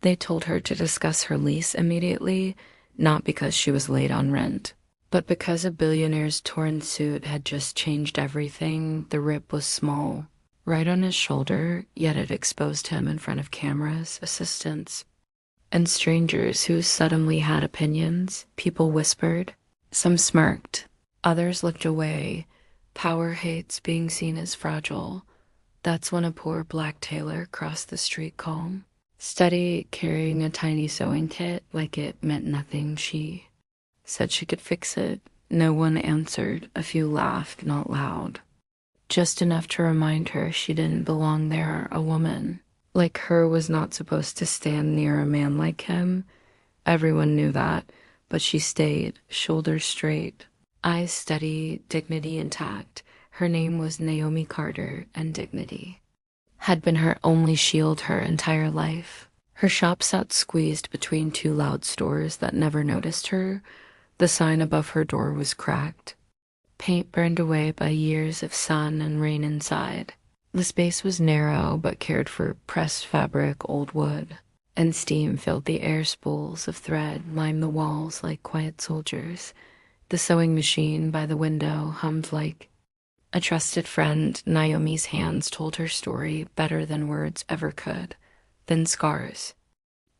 They told her to discuss her lease immediately, not because she was late on rent, but because a billionaire's torn suit had just changed everything. The rip was small, right on his shoulder, yet it exposed him in front of cameras, assistants, and strangers who suddenly had opinions. People whispered. Some smirked. Others looked away. Power hates being seen as fragile. That's when a poor black tailor crossed the street calm, steady, carrying a tiny sewing kit like it meant nothing. She said she could fix it. No one answered. A few laughed, not loud. Just enough to remind her she didn't belong there. A woman like her was not supposed to stand near a man like him. Everyone knew that, but she stayed, shoulders straight, eyes steady, dignity intact. Her name was Naomi Carter, and dignity had been her only shield her entire life. Her shop sat squeezed between two loud stores that never noticed her. The sign above her door was cracked, paint burned away by years of sun and rain inside. The space was narrow but cared for: pressed fabric, old wood, and steam filled the air. Spools of thread lined the walls like quiet soldiers. The sewing machine by the window hummed like a trusted friend. Naomi's hands told her story better than words ever could. Thin scars,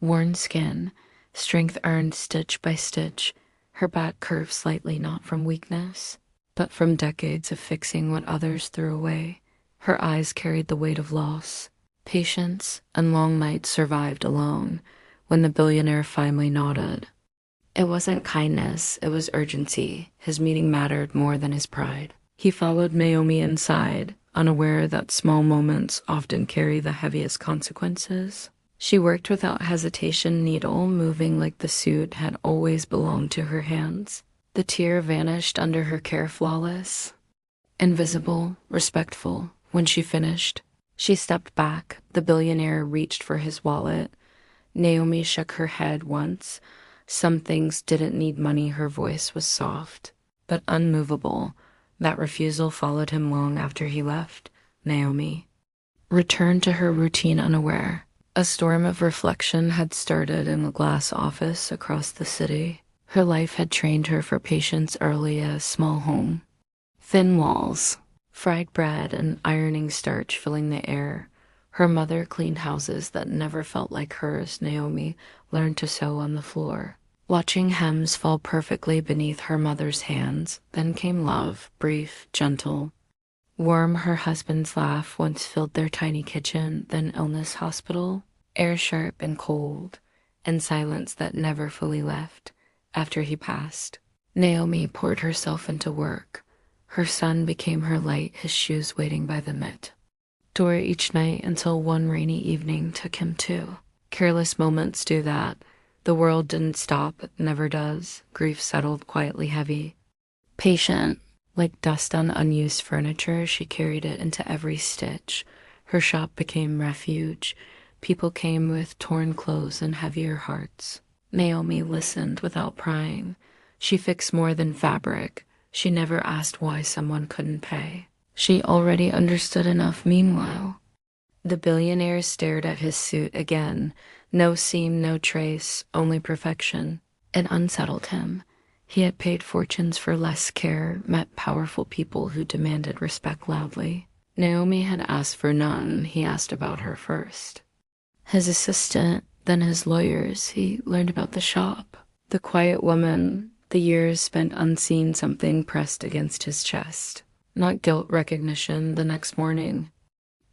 worn skin, strength earned stitch by stitch. Her back curved slightly, not from weakness, but from decades of fixing what others threw away. Her eyes carried the weight of loss. Patience and long nights survived alone. When the billionaire finally nodded, it wasn't kindness, it was urgency. His meeting mattered more than his pride. He followed Naomi inside, unaware that small moments often carry the heaviest consequences. She worked without hesitation, needle moving like the suit had always belonged to her hands. The tear vanished under her care, flawless, invisible, respectful. When she finished, she stepped back. The billionaire reached for his wallet. Naomi shook her head once. Some things didn't need money. Her voice was soft, but unmovable. That refusal followed him long after he left. Naomi returned to her routine unaware. A storm of reflection had started in the glass office across the city. Her life had trained her for patience early. A small home, thin walls, fried bread and ironing starch filling the air. Her mother cleaned houses that never felt like hers. Naomi learned to sew on the floor, watching hems fall perfectly beneath her mother's hands. Then came love, brief, gentle, warm. Her husband's laugh once filled their tiny kitchen. Then illness, hospital, air sharp and cold, and silence that never fully left. After he passed, Naomi poured herself into work. Her son became her light, his shoes waiting by the mitt door each night until one rainy evening took him too. Careless moments do that. The world didn't stop, it never does. Grief settled quietly heavy. Patient, like dust on unused furniture, she carried it into every stitch. Her shop became refuge. People came with torn clothes and heavier hearts. Naomi listened without prying. She fixed more than fabric. She never asked why someone couldn't pay. She already understood enough. Meanwhile, the billionaire stared at his suit again. No seam, no trace, only perfection. It unsettled him. He had paid fortunes for less care, met powerful people who demanded respect loudly. Naomi had asked for none. He asked about her first. His assistant, then his lawyers. He learned about the shop, the quiet woman, the years spent unseen. Something pressed against his chest. Not guilt, recognition. The next morning,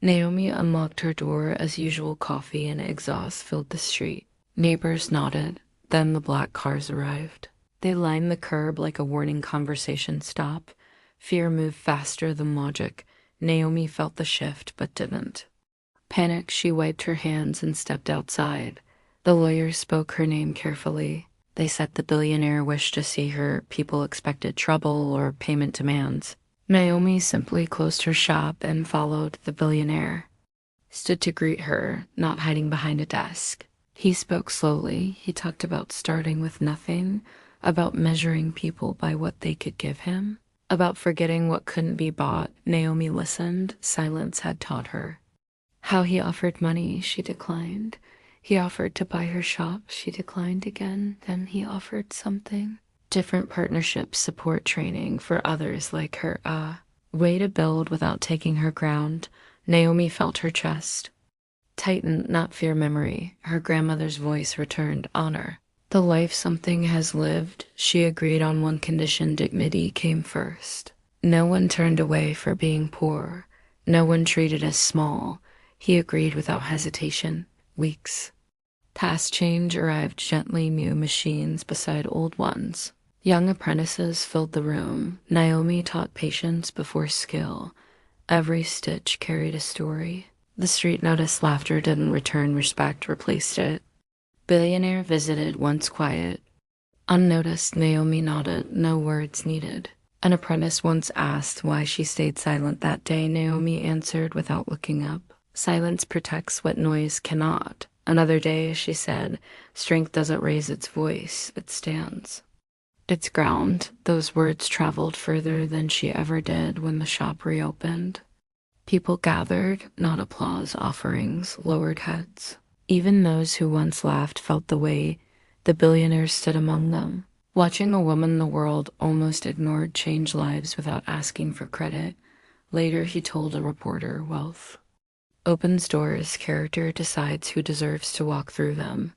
Naomi unlocked her door as usual. Coffee and exhaust filled the street. Neighbors nodded. Then the black cars arrived. They lined the curb like a warning. Conversation stop. Fear moved faster than logic. Naomi felt the shift, but didn't panic. She wiped her hands and stepped outside. The lawyers spoke her name carefully. They said the billionaire wished to see her. People expected trouble or payment demands. Naomi simply closed her shop and followed the billionaire. Stood to greet her, not hiding behind a desk. He spoke slowly. He talked about starting with nothing, about measuring people by what they could give him, about forgetting what couldn't be bought. Naomi listened. Silence had taught her. How he offered money, she declined. He offered to buy her shop. She declined again. Then he offered something. Different partnerships, support training for others like her. Way to build without taking her ground. Naomi felt her chest tighten, not fear memory. Her grandmother's voice returned honor. The life something has lived, she agreed on one condition: dignity came first. No one turned away for being poor. No one treated as small. He agreed without hesitation. Weeks. Past change arrived gently, new machines beside old ones. Young apprentices filled the room. Naomi taught patience before skill. Every stitch carried a story. The street noticed laughter didn't return, respect replaced it. Billionaire visited, once quiet. Unnoticed, Naomi nodded, no words needed. An apprentice once asked why she stayed silent that day. Naomi answered without looking up. Silence protects what noise cannot. Another day, she said, strength doesn't raise its voice, it stands. Its ground. Those words traveled further than she ever did when the shop reopened. People gathered, not applause offerings, lowered heads. Even those who once laughed felt the weight. The billionaires stood among them. Watching a woman the world almost ignored change lives without asking for credit. Later, he told a reporter, wealth opens doors, character decides who deserves to walk through them.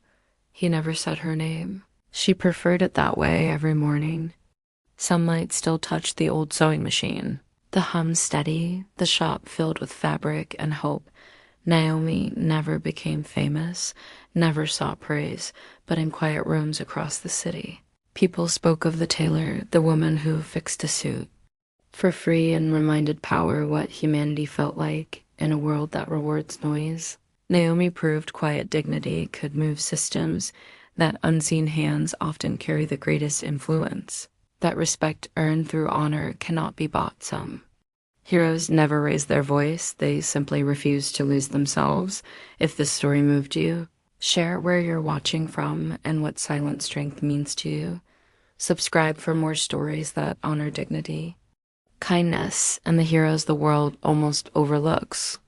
He never said her name. She preferred it that way every morning. Sunlight still touched the old sewing machine. The hum steady, the shop filled with fabric and hope. Naomi never became famous, never sought praise, but in quiet rooms across the city. People spoke of the tailor, the woman who fixed a suit, for free, and reminded power what humanity felt like in a world that rewards noise. Naomi proved quiet dignity could move systems, that unseen hands often carry the greatest influence. That respect earned through honor cannot be bought. Some heroes never raise their voice. They simply refuse to lose themselves. If this story moved you, share where you're watching from and what silent strength means to you. Subscribe for more stories that honor dignity, kindness, and the heroes the world almost overlooks.